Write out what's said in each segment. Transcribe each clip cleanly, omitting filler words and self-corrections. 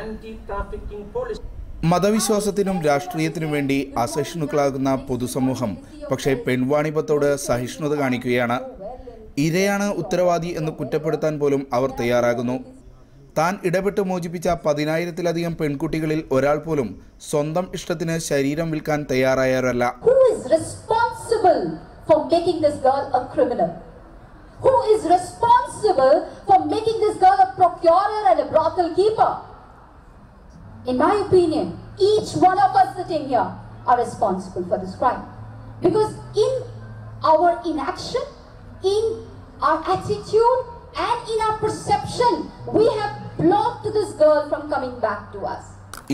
anti-trafficking policy. മതവിശ്വാസത്തിനും രാഷ്ട്രീയത്തിനും വേണ്ടി അസഹിഷ്ണുക്കളാകുന്ന പൊതുസമൂഹം പക്ഷേ പെൺവാണിഭത്തോട് സഹിഷ്ണുത കാണിക്കുകയാണ്. ഇരയാണ് ഉത്തരവാദി എന്ന് കുറ്റപ്പെടുത്താൻ പോലും അവർ തയ്യാറാകുന്നു. താൻ ഇടപെട്ട് മോചിപ്പിച്ച 10,000-ത്തിലധികം പെൺകുട്ടികളിൽ ഒരാൾ പോലും സ്വന്തം ഇഷ്ടത്തിന് ശരീരം വിൽക്കാൻ തയ്യാറായവരല്ല. Who is responsible for making this girl a criminal? Who is responsible for making this girl a procurer and a brothel keeper? In my opinion, each one of us sitting here are responsible for this crime. Because in our inaction, in our attitude, and in our perception, we have blocked this girl from coming back to us.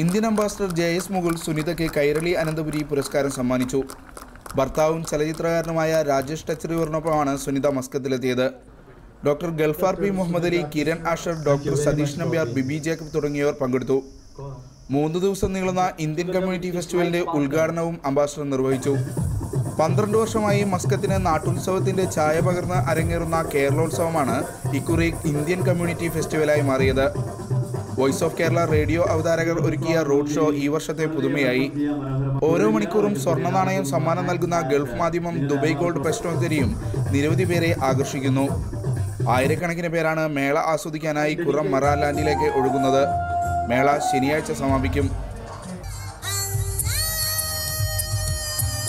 Indian ambassador JS Mukul സുനിതയ്ക്ക് കൈരളി അനന്തപുരി പുരസ്കാരം സമ്മാനിച്ചു. ഭർത്താവും ചലച്ചിത്രകാരനുമായ രാജേഷ് ടച്ചറിയൂറിനൊപ്പമാണ് സുനിത മസ്കത്തിലെത്തിയത്. Doctor Galfar P Muhammad Ali, Kiran Asher, doctor Satheesh Nambiar, Bibi Jacob തുടങ്ങിയവർ പങ്കെടുത്തു. 3 ദിവസം നീളുന്ന ഇന്ത്യൻ കമ്മ്യൂണിറ്റി ഫെസ്റ്റിവലിന്റെ ഉദ്ഘാടനവും അംബാസഡർ നിർവഹിച്ചു. 12 വർഷമായി മസ്കത്തിന് നാട്ടുത്സവത്തിന്റെ ഛായ പകർന്ന് അരങ്ങേറുന്ന കേരളോത്സവമാണ് ഇക്കുറി ഇന്ത്യൻ കമ്മ്യൂണിറ്റി ഫെസ്റ്റിവലായി മാറിയത്. വോയിസ് ഓഫ് കേരള റേഡിയോ അവതാരകർ ഒരുക്കിയ റോഡ് ഷോ ഈ വർഷത്തെ പുതുമയായി. ഓരോ മണിക്കൂറും സ്വർണ്ണ നാണയം സമ്മാനം നൽകുന്ന ഗൾഫ് മാധ്യമം ദുബൈ ഗോൾഡ് പ്രശ്നോത്തരിയും നിരവധി പേരെ ആകർഷിക്കുന്നു. ആയിരക്കണക്കിന് പേരാണ് മേള ആസ്വദിക്കാനായി കുറം മറാലാൻഡിലേക്ക് ഒഴുകുന്നത്. മേള ശനിയാഴ്ച സമാപിക്കും.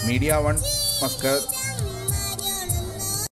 Media 1 Muscat.